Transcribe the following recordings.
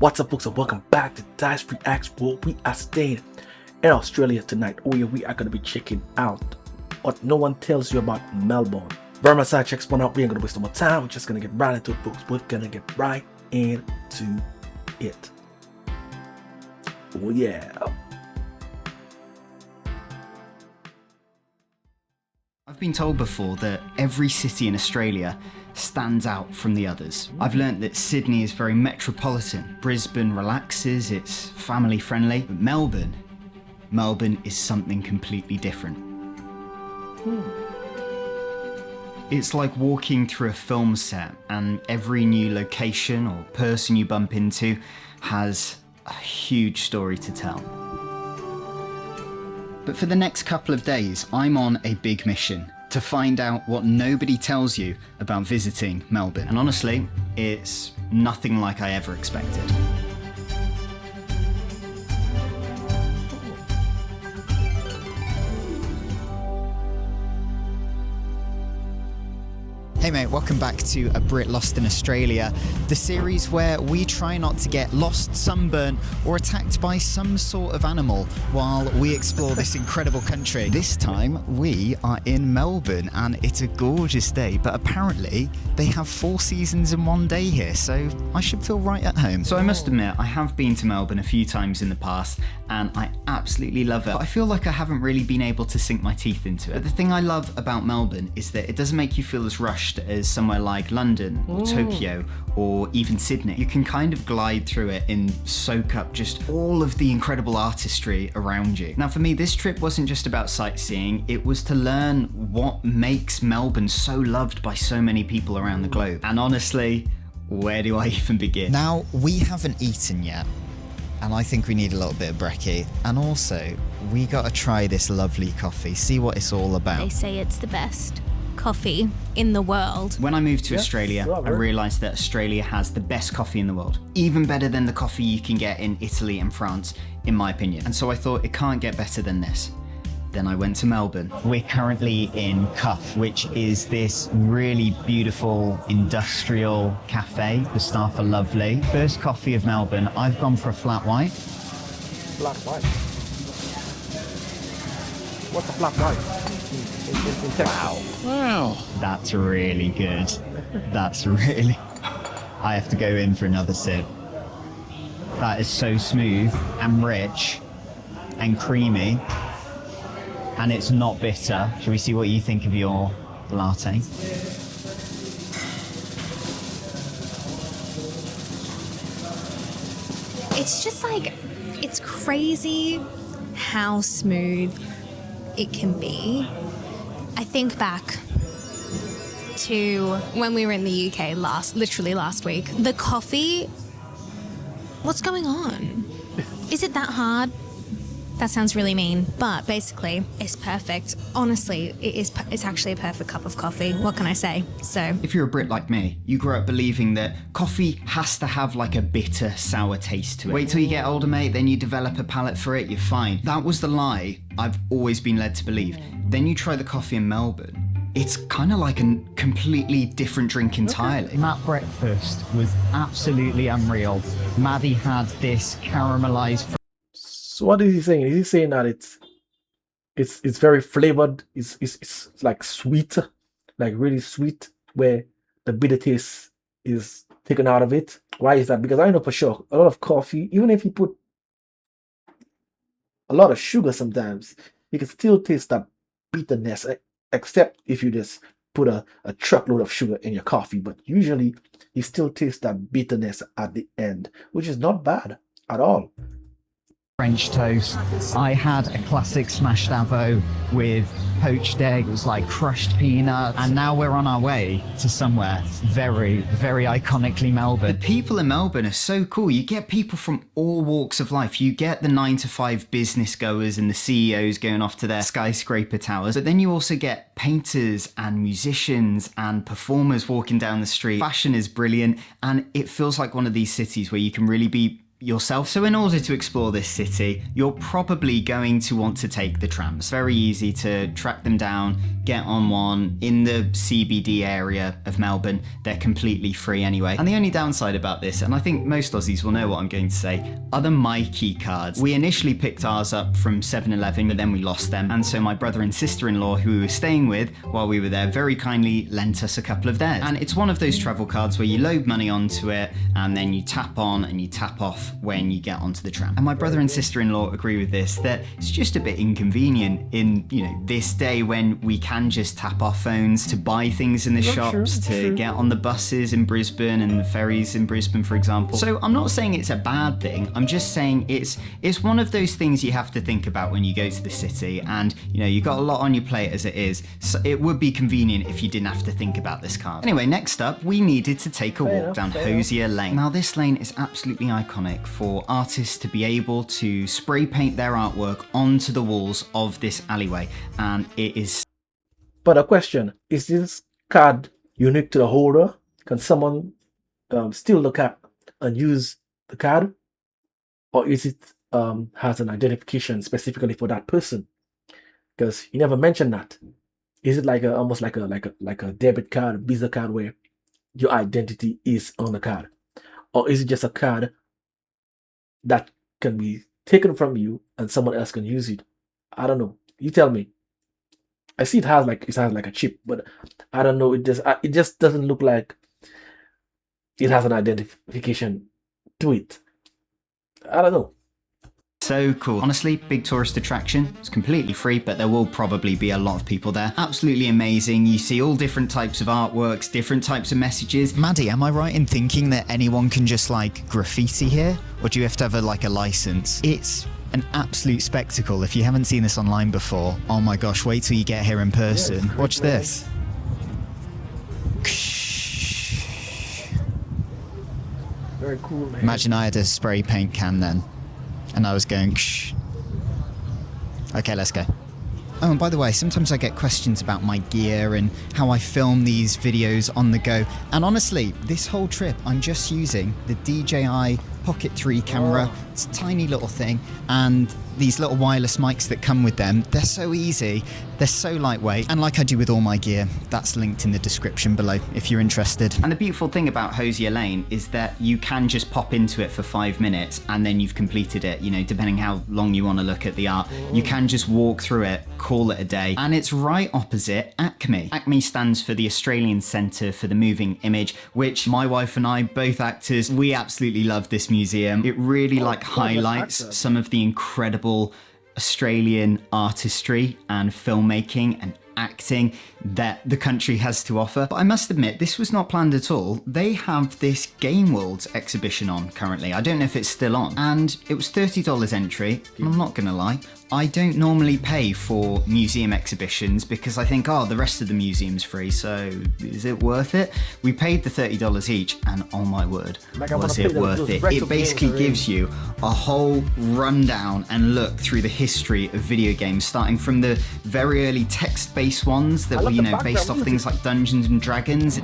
What's up, folks, and welcome back to Dyce Reacts, where we are staying in Australia tonight. Oh yeah, we are going to be checking out what no one tells you about Melbourne. Burma side checks one out. We ain't going to waste no more time. We're just going to get right into it, folks. We're going to get right into it. Oh yeah. I've been told before that every city in Australia stands out from the others. I've learnt that Sydney is very metropolitan, Brisbane relaxes, it's family friendly, but Melbourne is something completely different. It's like walking through a film set, and every new location or person you bump into has a huge story to tell. But for the next couple of days, I'm on a big mission to find out what nobody tells you about visiting Melbourne. And honestly, it's nothing like I ever expected. Hey mate, welcome back to A Brit Lost in Australia, the series where we try not to get lost, sunburnt, or attacked by some sort of animal while we explore this incredible country. This time, we are in Melbourne, and it's a gorgeous day, but apparently they have 4 seasons in one day here, so I should feel right at home. So I must admit, I have been to Melbourne a few times in the past, and I absolutely love it. But I feel like I haven't really been able to sink my teeth into it. But the thing I love about Melbourne is that it doesn't make you feel as rushed as somewhere like London or Tokyo or even Sydney. You can kind of glide through it and soak up just all of the incredible artistry around you. Now for me, this trip wasn't just about sightseeing, it was to learn what makes Melbourne so loved by so many people around the globe. And honestly, where do I even begin? Now, we haven't eaten yet, and I think we need a little bit of brekkie. And also, we gotta try this lovely coffee, see what it's all about. They say it's the best coffee in the world. When I moved to Australia, I realised that Australia has the best coffee in the world. Even better than the coffee you can get in Italy and France, in my opinion. And so I thought it can't get better than this. Then I went to Melbourne. We're currently in Cuff, which is this really beautiful industrial cafe. The staff are lovely. First coffee of Melbourne. I've gone for a flat white. Flat white. What's a flat white? Wow. That's really good. That's really... I have to go in for another sip. That is so smooth and rich and creamy. And it's not bitter. Shall we see what you think of your latte? It's just like, it's crazy how smooth it can be. I think back to when we were in the UK literally last week. The coffee, what's going on? Is it that hard? That sounds really mean, but basically it's perfect. Honestly, it's actually a perfect cup of coffee. What can I say? So if you're a Brit like me, you grew up believing that coffee has to have like a bitter, sour taste to it. Wait till you get older, mate, then you develop a palate for it, you're fine. That was the lie I've always been led to believe. Then you try the coffee in Melbourne. It's kind of like a completely different drink entirely. That breakfast was absolutely unreal. Maddie had this caramelized... So what is he saying? Is he saying that it's very flavored, it's like sweet, like really sweet, where the bitter taste is taken out of it? Why is that? Because I know for sure a lot of coffee, even if you put a lot of sugar sometimes, you can still taste that bitterness, except if you just put a truckload of sugar in your coffee. But usually you still taste that bitterness at the end, which is not bad at all. French toast. I had a classic smashed avo with poached egg. It was like crushed peanuts. And now we're on our way to somewhere very, very iconically Melbourne. The people in Melbourne are so cool. You get people from all walks of life. You get the 9-to-5 business goers and the CEOs going off to their skyscraper towers. But then you also get painters and musicians and performers walking down the street. Fashion is brilliant, and it feels like one of these cities where you can really be yourself. So in order to explore this city, you're probably going to want to take the trams. Very easy to track them down, get on one in the CBD area of Melbourne. They're completely free anyway. And the only downside about this, and I think most Aussies will know what I'm going to say, are the My Key cards. We initially picked ours up from 7-Eleven, but then we lost them. And so my brother and sister-in-law, who we were staying with while we were there, very kindly lent us a couple of theirs. And it's one of those travel cards where you load money onto it and then you tap on and you tap off when you get onto the tram. And my brother and sister-in-law agree with this, that it's just a bit inconvenient in, you know, this day when we can just tap our phones to buy things in the shops, to get on the buses in Brisbane and the ferries in Brisbane, for example. So I'm not saying it's a bad thing, I'm just saying it's one of those things you have to think about when you go to the city, and you know, you've got a lot on your plate as it is, so it would be convenient if you didn't have to think about this card. Anyway, next up, we needed to take a walk down Hosier Lane. Now this lane is absolutely iconic for artists to be able to spray paint their artwork onto the walls of this alleyway, and it is... But a question, is this card unique to the holder? Can someone still look at and use the card? Or is it has an identification specifically for that person? Because you never mentioned that. Is it like almost like a debit card, Visa card, where your identity is on the card? Or is it just a card that can be taken from you and someone else can use it? I don't know. You tell me. I see it has like a chip, but I don't know. It just doesn't look like it has an identification to it. I don't know. So cool. Honestly, big tourist attraction. It's completely free, but there will probably be a lot of people there. Absolutely amazing. You see all different types of artworks, different types of messages. Maddie, am I right in thinking that anyone can just like graffiti here? Or do you have to have a license? It's an absolute spectacle. If you haven't seen this online before, oh my gosh, wait till you get here in person. Yeah, watch this. Very cool, man. Imagine I had a spray paint can then, and I was going, shh. Okay, let's go. Oh, and by the way, sometimes I get questions about my gear and how I film these videos on the go. And honestly, this whole trip, I'm just using the DJI Pocket 3 camera. It's a tiny little thing, and these little wireless mics that come with them, they're so easy, they're so lightweight, and like I do with all my gear, that's linked in the description below if you're interested. And the beautiful thing about Hosier Lane is that you can just pop into it for 5 minutes and then you've completed it, you know, depending how long you want to look at the art. You can just walk through it, call it a day, and it's right opposite ACME. ACME stands for the Australian Centre for the Moving Image, which my wife and I, both actors, we absolutely love this museum. It really highlights some of the incredible Australian artistry and filmmaking and acting that the country has to offer. But I must admit, this was not planned at all. They have this Game World exhibition on currently. I don't know if it's still on. And it was $30 entry. And I'm not gonna lie, I don't normally pay for museum exhibitions because I think, oh, the rest of the museum's free, so is it worth it? We paid the $30 each, and oh my word, was it worth it? It basically gives you a whole rundown and look through the history of video games, starting from the very early text-based ones that were, you know, based off things like Dungeons and Dragons.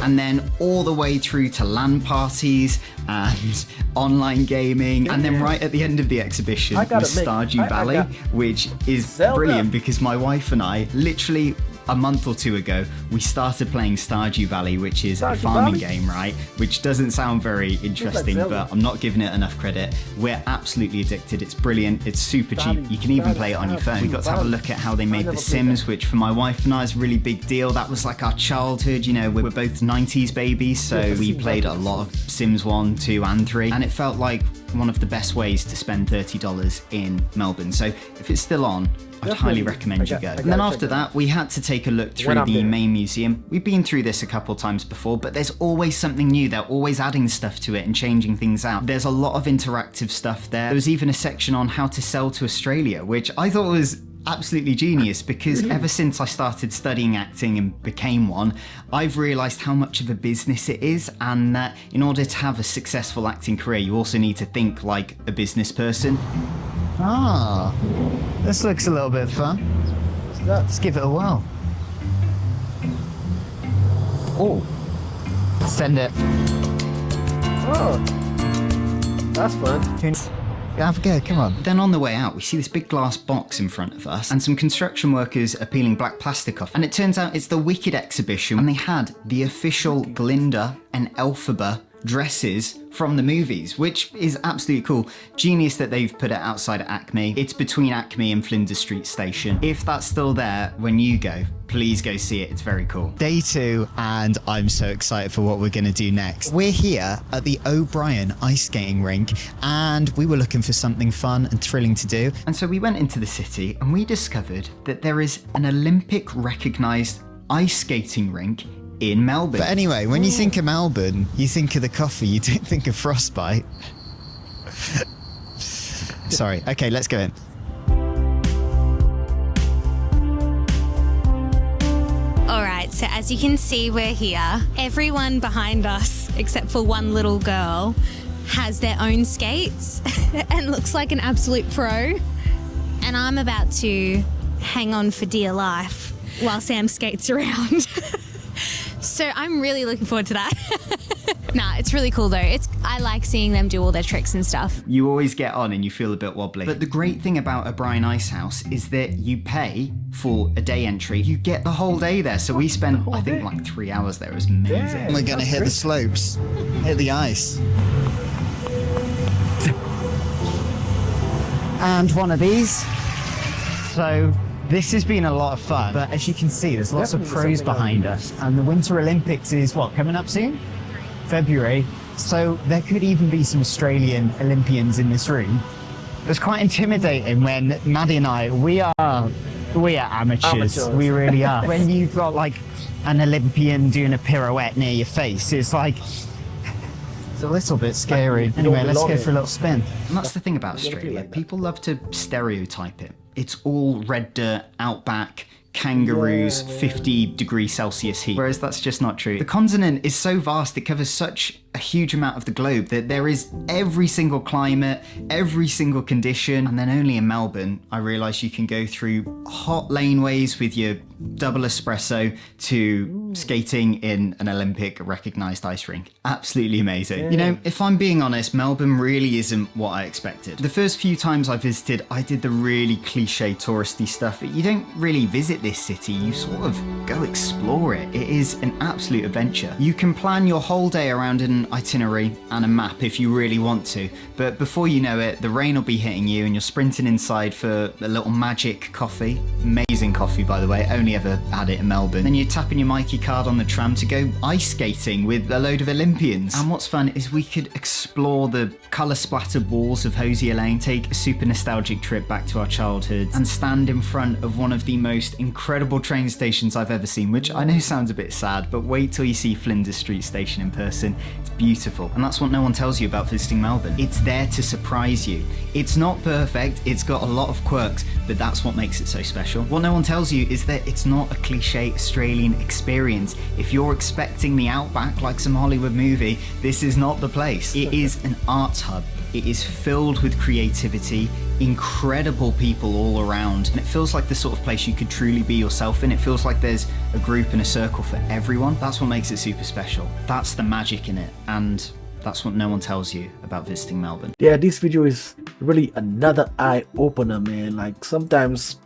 And then all the way through to LAN parties and online gaming. And then right at the end of the exhibition was Stardew Valley, which is brilliant because my wife and I, literally a month or two ago, we started playing Stardew Valley, which is a farming game, right? Which doesn't sound very interesting, but I'm not giving it enough credit. We're absolutely addicted. It's brilliant. It's super cheap. You can even play it on your phone. We got to have a look at how they made The Sims, which for my wife and I is a really big deal. That was like our childhood, you know, we're both 90s babies, so we played a lot of Sims 1, 2 and 3, and it felt like one of the best ways to spend $30 in Melbourne. So if it's still on, I'd highly recommend you go. And then after that, we had to take a look through the main museum. We've been through this a couple times before, but there's always something new. They're always adding stuff to it and changing things out. There's a lot of interactive stuff there. There was even a section on how to sell to Australia, which I thought was absolutely genius because ever since I started studying acting and became one, I've realised how much of a business it is, and that in order to have a successful acting career, you also need to think like a business person. Ah, this looks a little bit fun. Let's give it a whirl. Oh, send it. Oh, that's fun. Have a go, come on. Then on the way out, we see this big glass box in front of us and some construction workers are peeling black plastic off. And it turns out it's the Wicked exhibition, and they had the official Glinda and Elphaba dresses from the movies, which is absolutely cool. Genius that they've put it outside Acme. It's between Acme and Flinders Street Station. If that's still there when you go, please go see it. It's very cool. Day 2, and I'm so excited for what we're going to do next. We're here at the O'Brien ice skating rink, and we were looking for something fun and thrilling to do. And so we went into the city and we discovered that there is an Olympic recognised ice skating rink in Melbourne. But anyway, when you think of Melbourne, you think of the coffee, you don't think of frostbite. Sorry. Okay, let's go in. All right, so as you can see, we're here. Everyone behind us, except for one little girl, has their own skates and looks like an absolute pro. And I'm about to hang on for dear life while Sam skates around. So I'm really looking forward to that. Nah, it's really cool though. I like seeing them do all their tricks and stuff. You always get on and you feel a bit wobbly. But the great thing about O'Brien Ice House is that you pay for a day entry. You get the whole day there. So we spent, I think, like 3 hours there. It was amazing. We're gonna hit the slopes, hit the ice. And one of these. So this has been a lot of fun, but as you can see, there's lots of pros behind us. And the Winter Olympics is what, coming up soon? February. So there could even be some Australian Olympians in this room. It was quite intimidating when Maddie and I, we are amateurs. We really are. When you've got like an Olympian doing a pirouette near your face, it's like, it's a little bit scary. Anyway, let's go for a little spin. And that's the thing about Australia. People love to stereotype it. It's all red dirt, outback, kangaroos, 50°C heat. Whereas that's just not true. The continent is so vast, it covers such a huge amount of the globe that there is every single climate, every single condition. And then only in Melbourne, I realised you can go through hot laneways with your double espresso to skating in an Olympic recognised ice rink. Absolutely amazing. You know, if I'm being honest, Melbourne really isn't what I expected. The first few times I visited, I did the really cliche touristy stuff, but you don't really visit this city, you sort of go explore it. It is an absolute adventure. You can plan your whole day around an itinerary and a map if you really want to, but before you know it, the rain will be hitting you and you're sprinting inside for a little magic coffee. Amazing coffee, by the way, only ever had it in Melbourne. Then you're tapping your Mikey card on the tram to go ice skating with a load of Olympians. And what's fun is we could explore the colour splattered walls of Hosier Lane, take a super nostalgic trip back to our childhoods, and stand in front of one of the most incredible train stations I've ever seen, which I know sounds a bit sad, but wait till you see Flinders Street Station in person. It's beautiful. And that's what no one tells you about visiting Melbourne. It's there to surprise you. It's not perfect, it's got a lot of quirks, but that's what makes it so special. What no one tells you is that it's not a cliche Australian experience. If you're expecting the outback like some Hollywood movie, this is not the place. It is an arts hub. It is filled with creativity, incredible people all around, and it feels like the sort of place you could truly be yourself in. It feels like there's a group and a circle for everyone. That's what makes it super special. That's the magic in it, and that's what no one tells you about visiting Melbourne. Yeah, this video is really another eye-opener, man. Like, sometimes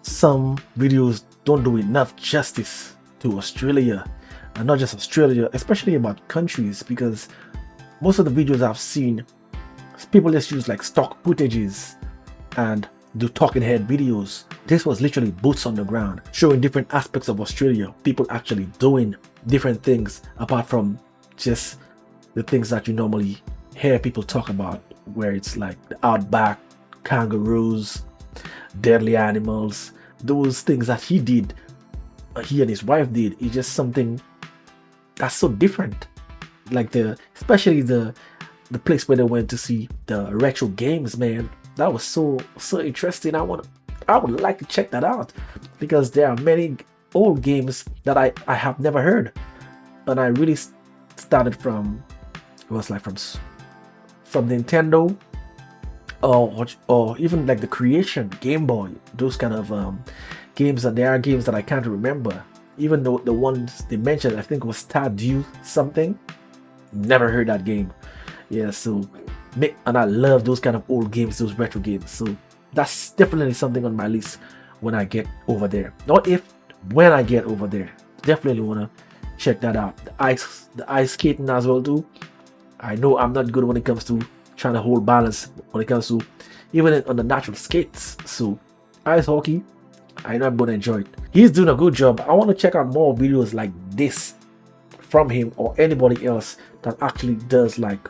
some videos don't do enough justice to Australia, and not just Australia, especially about countries, because most of the videos I've seen, people just use like stock footages and do talking head videos. This was literally boots on the ground, showing different aspects of Australia, people actually doing different things apart from just the things that you normally hear people talk about, where it's like the outback, kangaroos, deadly animals. Those things that he did, he and his wife did, is just something that's so different. Like especially the place where they went to see the retro games, man. That was so interesting. I would like to check that out, because there are many old games that I have never heard, and I really started from, it was like from Nintendo, or even like the Creation, Game Boy, those kind of games. And there are games that I can't remember, Even though the ones they mentioned, I think it was Stardew something. Never heard that game. Yeah, so and I love those kind of old games, those retro games. So that's definitely something on my list when I get over there. Not if, when I get over there. Definitely wanna check that out. The ice skating as well too. I know I'm not good when it comes to trying to hold balance when it comes to even on the natural skates. So ice hockey, I know I'm gonna enjoy it. He's doing a good job. I want to check out more videos like this from him or anybody else that actually does like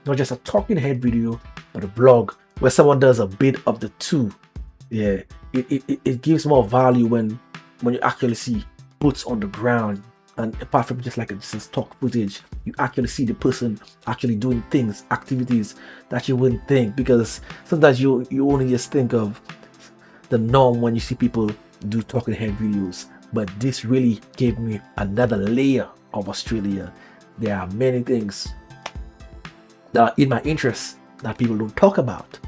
not just a talking head video but a vlog where someone does a bit of the two. Yeah, it gives more value when you actually see boots on the ground, and apart from just like a stock footage, you actually see the person actually doing things, activities that you wouldn't think, because sometimes you only just think of the norm when you see people do talking head videos. But this really gave me another layer of Australia. There are many things that are in my interest that people don't talk about,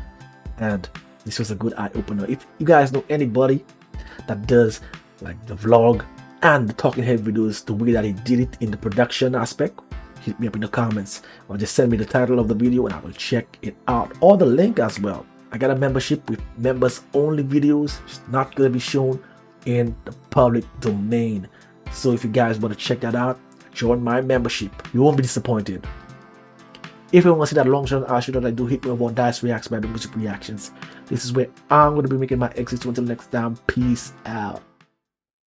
and this was a good eye-opener. If you guys know anybody that does like the vlog and the talking head videos the way that he did it in the production aspect, hit me up in the comments or just send me the title of the video and I will check it out, or the link as well. I got a membership with members only videos. It's not going to be shown in the public domain. So if you guys want to check that out, join my membership. You won't be disappointed. If you want to see that long term outro that I do, hit me up on Dyce Reacts by the Buzzin Reactions. This is where I'm going to be making my exit. So until next time, peace out.